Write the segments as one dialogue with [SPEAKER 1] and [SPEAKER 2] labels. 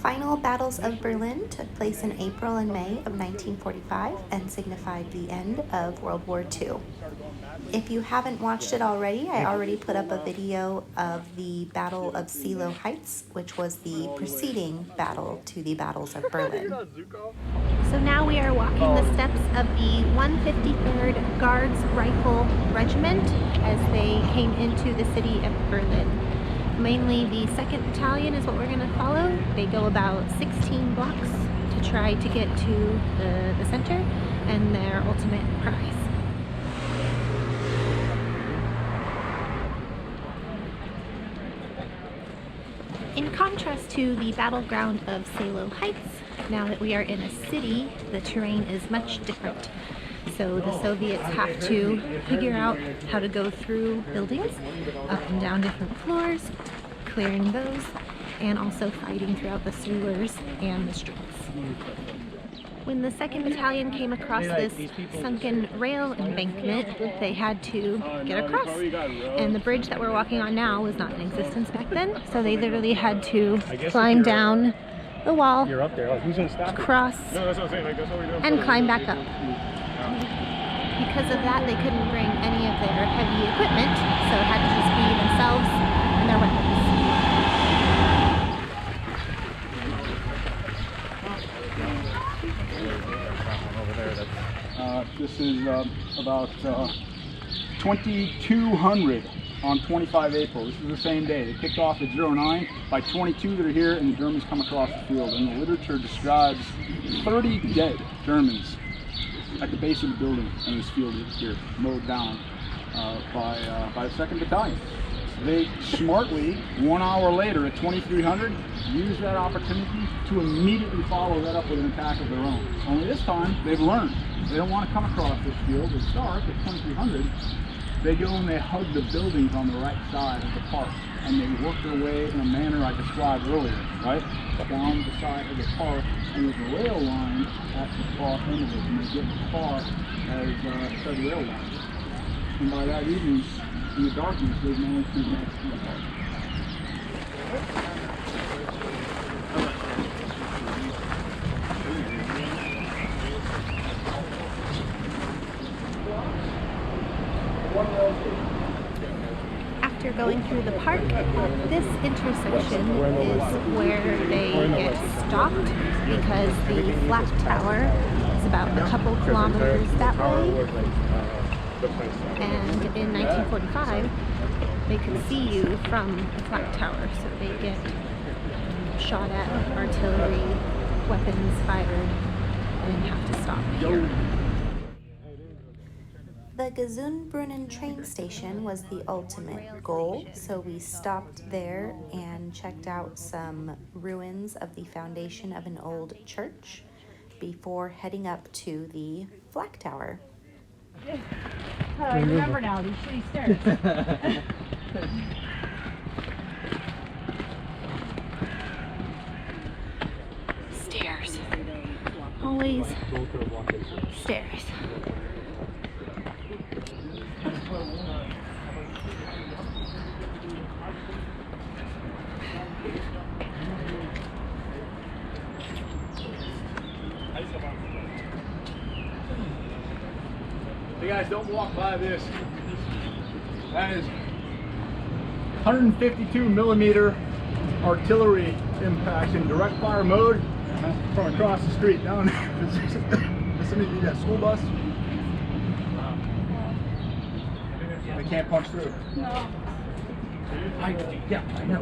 [SPEAKER 1] Final battles of Berlin took place in April and May of 1945 and signified the end of World War II. If you haven't watched it already, I already put up a video of the Battle of Seelow Heights, which was the preceding battle to the battles of Berlin.
[SPEAKER 2] So now we are walking the steps of the 153rd Guards Rifle Regiment as they came into the city of Berlin. Mainly the 2nd Battalion is what we're going to follow. They go about 16 blocks to try to get to the center and their ultimate prize. In contrast to the battleground of Seelow Heights, now that we are in a city, the terrain is much different. So the Soviets have to figure out how to go through buildings, up and down different floors, clearing those, and also fighting throughout the sewers and the streets. When the 2nd Battalion came across this sunken rail embankment, they had to get across. And the bridge that we're walking on now was not in existence back then, so they literally had to climb down the wall, cross, and climb back up. Because of that, they couldn't bring any of their heavy equipment, so it had to just be themselves and their weapons.
[SPEAKER 3] This is about 2200 on 25 April. This is the same day. They kicked off at 09. By 22 they're here and the Germans come across the field. And the literature describes 30 dead Germans at the base of the building in this field here, mowed down by the 2nd Battalion. They smartly, 1 hour later at 2300, used that opportunity to immediately follow that up with an attack of their own. Only this time, they've learned. They don't want to come across this field. It's dark at 2300. They go and they hug the buildings on the right side of the park, and they work their way in a manner I described earlier, right? Down the side of the park, and there's a rail line at the far end of it, and they get as far as said rail line. And by that evening, in the darkness, they've managed to advance through the park.
[SPEAKER 2] After going through the park, this intersection is where they get stopped because the flak tower is about a couple kilometers that way. And in 1945, they could see you from the flak tower, so they get shot at, artillery, weapons fired, and have to stop here.
[SPEAKER 1] The Gesundbrunnen train station was the ultimate goal, so we stopped there and checked out some ruins of the foundation of an old church before heading up to the flak tower.
[SPEAKER 4] I remember now, these shitty stairs.
[SPEAKER 2] Stairs. Always stairs.
[SPEAKER 3] Hey guys, don't walk by this. That is 152 millimeter artillery impacts in direct fire mode from across the street down there. Vicinity of that school bus. They can't punch through.
[SPEAKER 4] No.
[SPEAKER 3] Yeah, I know.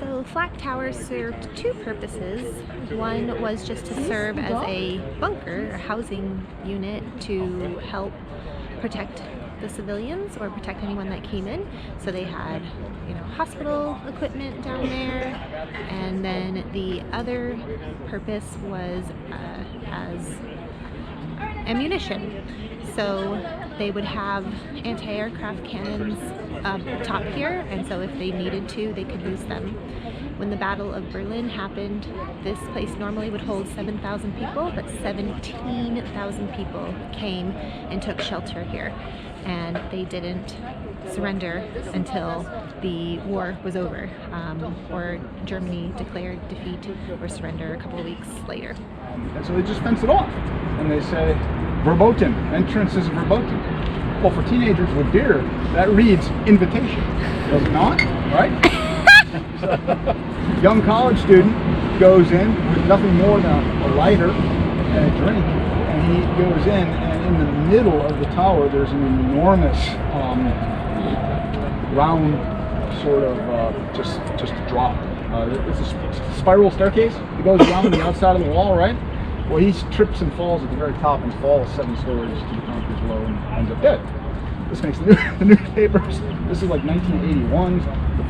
[SPEAKER 2] So flak towers served two purposes. One was just to serve as a bunker, a housing unit to help protect the civilians or protect anyone that came in. So they had, hospital equipment down there, and then the other purpose was as ammunition. So they would have anti-aircraft cannons up top here, and so if they needed to, they could use them. When the Battle of Berlin happened, this place normally would hold 7,000 people, but 17,000 people came and took shelter here. And they didn't surrender until the war was over, or Germany declared defeat or surrender a couple of weeks later.
[SPEAKER 3] And so they just fence it off, and they say verboten, entrance is verboten. Well, for teenagers with beer, that reads invitation, does it not? Right? Young college student goes in with nothing more than a lighter and a drink, and he goes in, and in the middle of the tower there's an enormous round sort of just drop. It's a spiral staircase. It goes around the outside of the wall, right? Well, he trips and falls at the very top and falls 7 stories to the concrete below and ends up dead. This makes the newspapers. This is like 1981.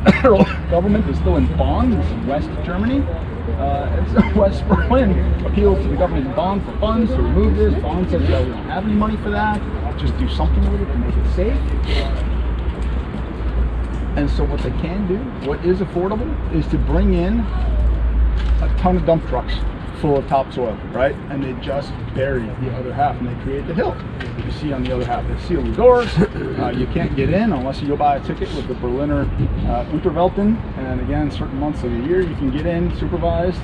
[SPEAKER 3] The federal government is still in Bonn. This is West Germany. And so West Berlin appealed to the government in Bonn for funds to remove this. Bonn said, yeah, we don't have any money for that. Just do something with it to make it safe. And so what they can do, what is affordable, is to bring in a ton of dump trucks full of topsoil, right? And they just bury the other half, and they create the hill. You see on the other half, they seal the doors. You can't get in unless you go buy a ticket with the Berliner Unterwelten. And again, certain months of the year you can get in supervised.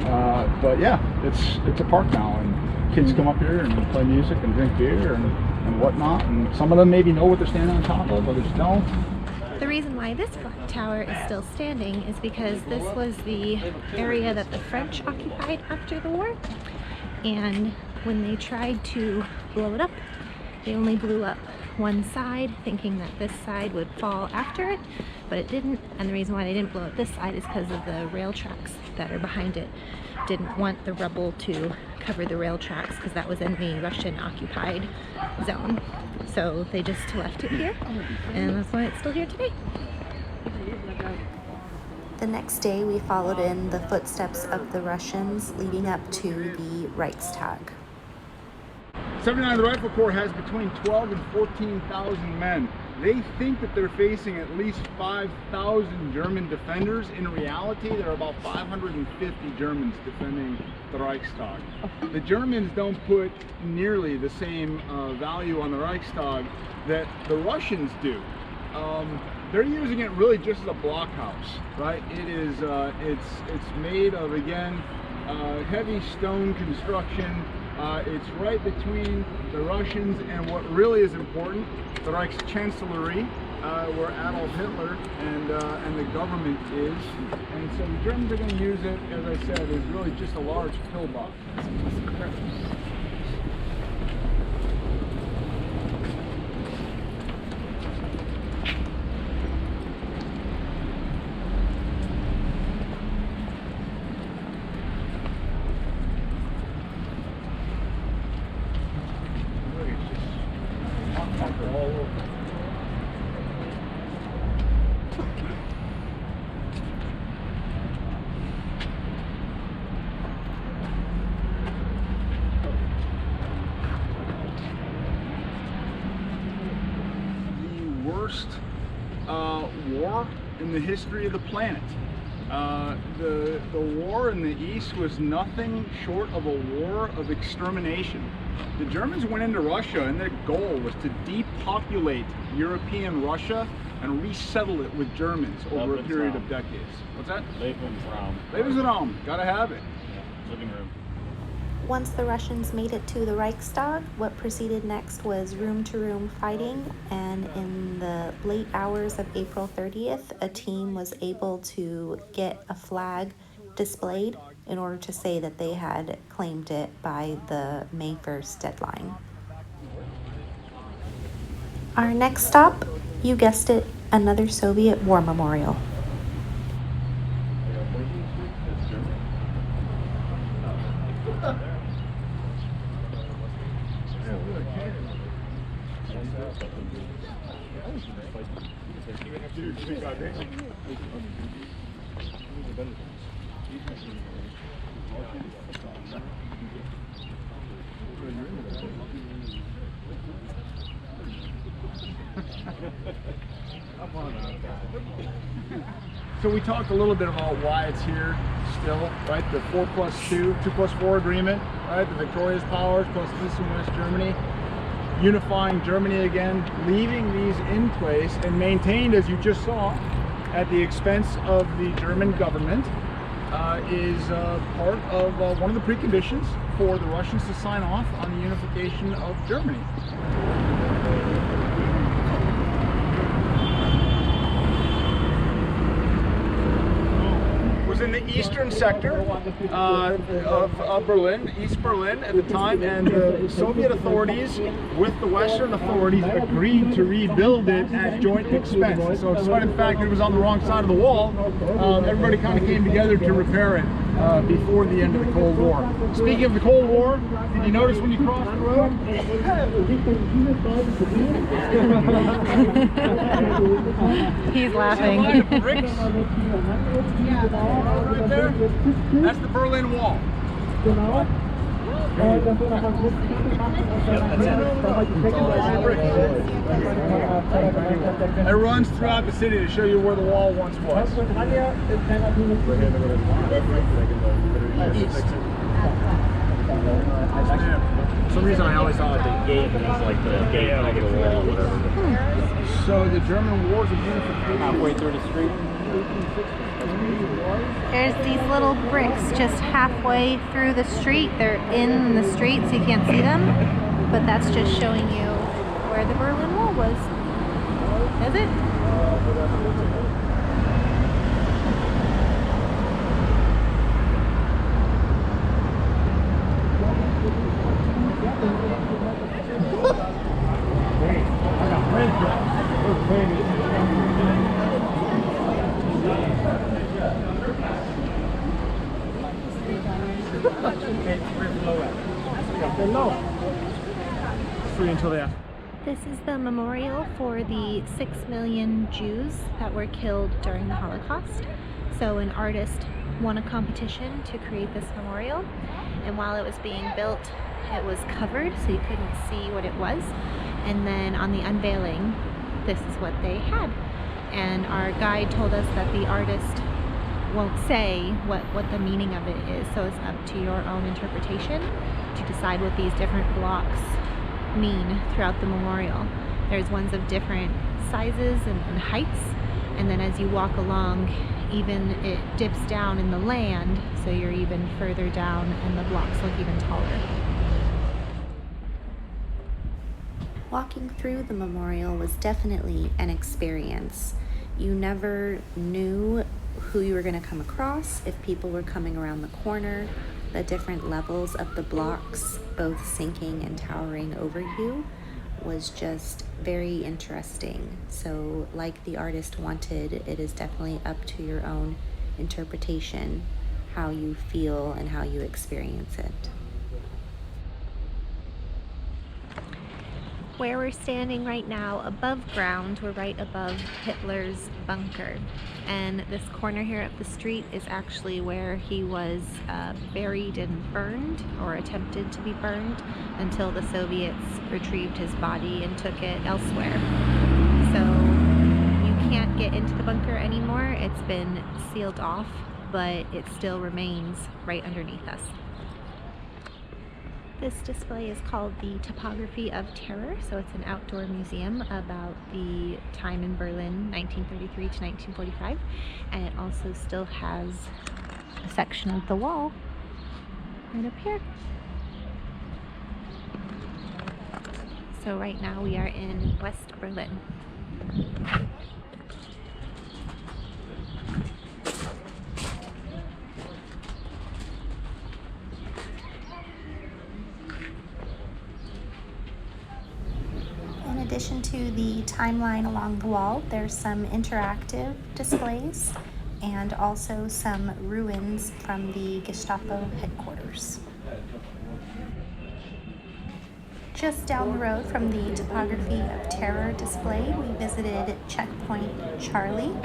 [SPEAKER 3] But yeah, it's a park now, and kids come up here and play music and drink beer and whatnot. And some of them maybe know what they're standing on top of, others don't.
[SPEAKER 2] The reason why this tower is still standing is because this was the area that the French occupied after the war, and when they tried to blow it up, they only blew up one side, thinking that this side would fall after it, but it didn't. And the reason why they didn't blow up this side is because of the rail tracks that are behind it. Didn't want the rubble to cover the rail tracks because that was in the Russian occupied zone. So they just left it here, and that's why it's still here today.
[SPEAKER 1] The next day, we followed in the footsteps of the Russians leading up to the Reichstag.
[SPEAKER 3] 79th Rifle Corps has between 12 and 14,000 men. They think that they're facing at least 5,000 German defenders. In reality, there are about 550 Germans defending the Reichstag. The Germans don't put nearly the same value on the Reichstag that the Russians do. They're using it really just as a blockhouse, right? It is, it's made of, again, heavy stone construction. It's right between the Russians and what really is important, the Reichschancellery, where Adolf Hitler and the government is. And so the Germans are going to use it, as I said, as really just a large pillbox. War in the history of the planet. The war in the East was nothing short of a war of extermination. The Germans went into Russia, and their goal was to depopulate European Russia and resettle it with Germans over a period of decades. What's that?
[SPEAKER 5] Lebensraum.
[SPEAKER 3] Lebensraum. Gotta have it.
[SPEAKER 5] Yeah, living room.
[SPEAKER 1] Once the Russians made it to the Reichstag, what proceeded next was room-to-room fighting, and in the late hours of April 30th, a team was able to get a flag displayed in order to say that they had claimed it by the May 1st deadline. Our next stop, you guessed it, another Soviet war memorial.
[SPEAKER 3] So we talked a little bit about why it's here still, right? The 4+2, 2+4 agreement, right? The victorious powers plus East and West Germany. unifying Germany again, leaving these in place and maintained, as you just saw, at the expense of the German government, is part of one of the preconditions for the Russians to sign off on the unification of Germany. Was in the eastern sector of Berlin, East Berlin at the time, and the Soviet authorities with the Western authorities agreed to rebuild it at joint expense. So despite the fact that it was on the wrong side of the wall, everybody kind of came together to repair it before the end of the Cold War. Speaking of the Cold War, did you notice when you crossed the road?
[SPEAKER 2] He's laughing.
[SPEAKER 3] The bricks right there, that's the Berlin Wall. It runs throughout the city to show you where the wall once was.
[SPEAKER 5] For some reason I always thought the gate was like the gate over the wall or whatever.
[SPEAKER 3] So the German wars of unification.
[SPEAKER 5] Halfway through the street.
[SPEAKER 2] There's these little bricks just halfway through the street. They're in the street so you can't see them, but that's just showing you where the Berlin Wall was. Is it?
[SPEAKER 3] Free until they have.
[SPEAKER 2] This is the memorial for the 6 million Jews that were killed during the Holocaust. So an artist won a competition to create this memorial, and while it was being built, it was covered so you couldn't see what it was. And then on the unveiling, this is what they had. And our guide told us that the artist won't say what the meaning of it is, so it's up to your own interpretation to decide what these different blocks mean throughout the memorial. There's ones of different sizes and heights, and then as you walk along, even it dips down in the land, so you're even further down and the blocks look even taller.
[SPEAKER 1] Walking through the memorial was definitely an experience. You never knew who you were going to come across, if people were coming around the corner, the different levels of the blocks, both sinking and towering over you, was just very interesting. So like the artist wanted, it is definitely up to your own interpretation, how you feel and how you experience it.
[SPEAKER 2] Where we're standing right now above ground, we're right above Hitler's bunker. And this corner here up the street is actually where he was buried and burned, or attempted to be burned, until the Soviets retrieved his body and took it elsewhere. So you can't get into the bunker anymore. It's been sealed off, but it still remains right underneath us. This display is called the Topography of Terror, so it's an outdoor museum about the time in Berlin, 1933 to 1945, and it also still has a section of the wall right up here. So right now we are in West Berlin.
[SPEAKER 1] In addition to the timeline along the wall, there's some interactive displays and also some ruins from the Gestapo headquarters. Just down the road from the Topography of Terror display, we visited Checkpoint Charlie,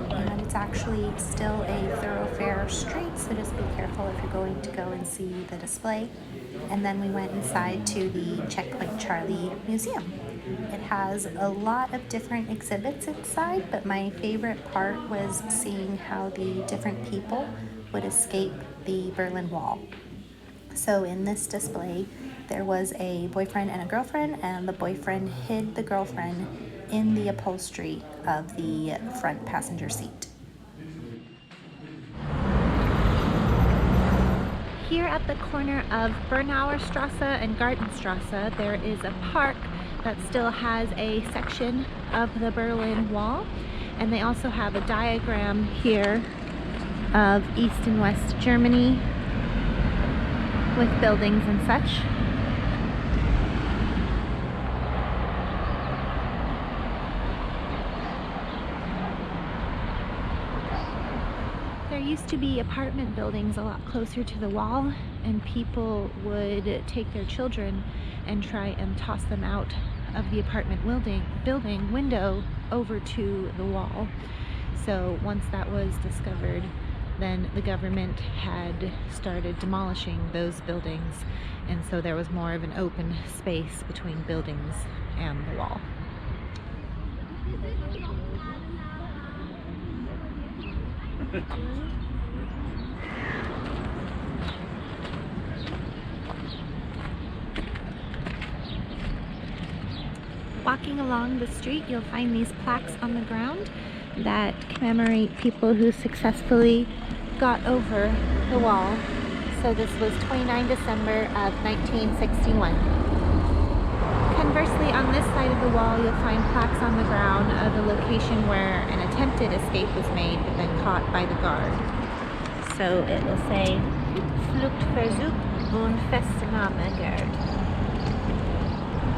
[SPEAKER 1] and it's actually still a thoroughfare street, so just be careful if you're going to go and see the display. And then we went inside to the Checkpoint Charlie Museum. It has a lot of different exhibits inside, but my favorite part was seeing how the different people would escape the Berlin Wall. So in this display, there was a boyfriend and a girlfriend, and the boyfriend hid the girlfriend in the upholstery of the front passenger seat.
[SPEAKER 2] Here at the corner of Bernauer Strasse and Gartenstrasse, there is a park that still has a section of the Berlin Wall, and they also have a diagram here of East and West Germany with buildings and such. There used to be apartment buildings a lot closer to the wall, and people would take their children and try and toss them out of the apartment building window over to the wall. So once that was discovered, then the government had started demolishing those buildings, and so there was more of an open space between buildings and the wall. Walking along the street, you'll find these plaques on the ground that commemorate people who successfully got over the wall. So this was 29 December of 1961. Conversely, on this side of the wall, you'll find plaques on the ground of the location where an attempted escape was made but then caught by the guard. So it will say, Fluchtversuch und Festnahme Gerd.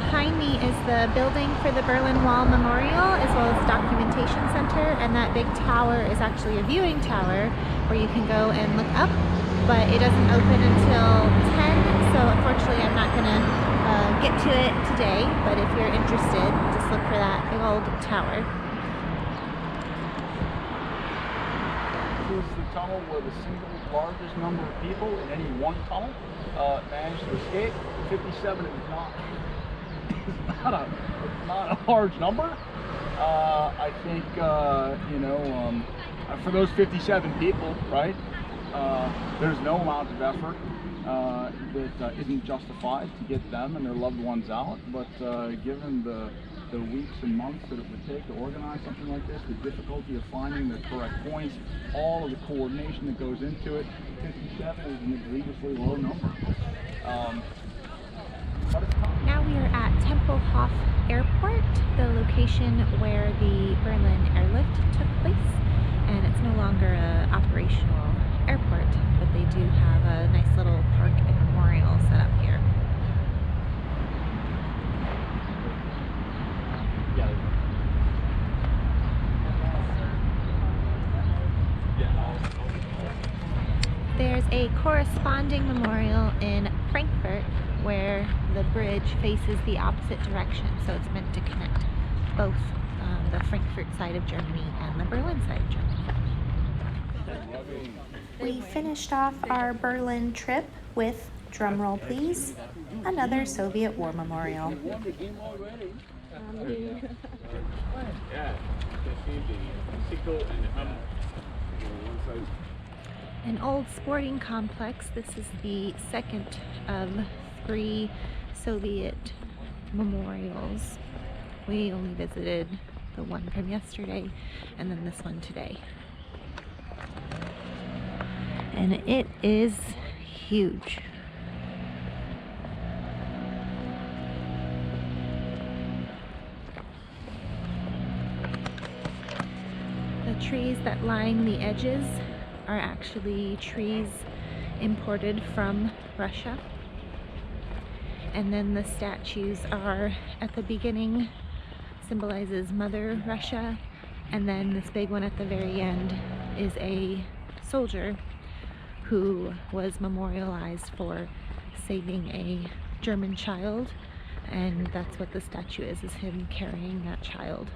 [SPEAKER 2] Behind me is the building for the Berlin Wall Memorial, as well as the documentation center, and that big tower is actually a viewing tower where you can go and look up, but it doesn't open until 10, so unfortunately I'm not going to get to it today, but if you're interested, just look for that big old tower.
[SPEAKER 3] This is the tunnel where the single largest number of people in any one tunnel managed to escape. 57 is not a large number. I think for those 57 people, right? There's no amount of effort that isn't justified to get them and their loved ones out. But given the weeks and months that it would take to organize something like this, the difficulty of finding the correct points, all of the coordination that goes into it, 57 is an egregiously low number.
[SPEAKER 2] Now we are at Tempelhof Airport, the location where the Berlin airlift took place, and it's no longer an operational airport, but they do have a nice little park and memorial set up here. There's a corresponding memorial in Frankfurt where the bridge faces the opposite direction, so it's meant to connect both the Frankfurt side of Germany and the Berlin side of Germany.
[SPEAKER 1] We finished off our Berlin trip with, drumroll please, another Soviet War memorial.
[SPEAKER 2] An old sporting complex. This is the second of 3 Soviet memorials. We only visited the one from yesterday and then this one today. And it is huge. The trees that line the edges are actually trees imported from Russia. And then the statues are at the beginning, symbolizes Mother Russia, and then this big one at the very end is a soldier who was memorialized for saving a German child, and that's what the statue is him carrying that child.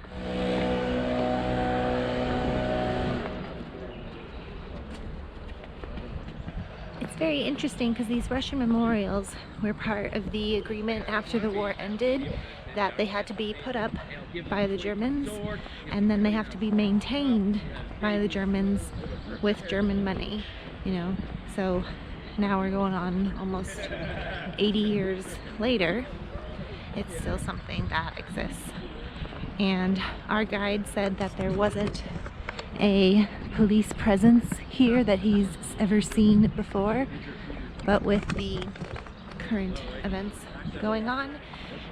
[SPEAKER 2] It's very interesting because these Russian memorials were part of the agreement after the war ended that they had to be put up by the Germans, and then they have to be maintained by the Germans with German money, you know. So now we're going on almost 80 years later, it's still something that exists. And our guide said that there wasn't a police presence here that he's ever seen before, but with the current events going on,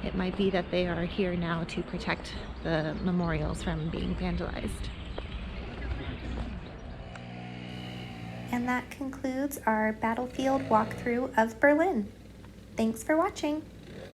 [SPEAKER 2] it might be that they are here now to protect the memorials from being vandalized.
[SPEAKER 1] And that concludes our battlefield walkthrough of Berlin. Thanks for watching.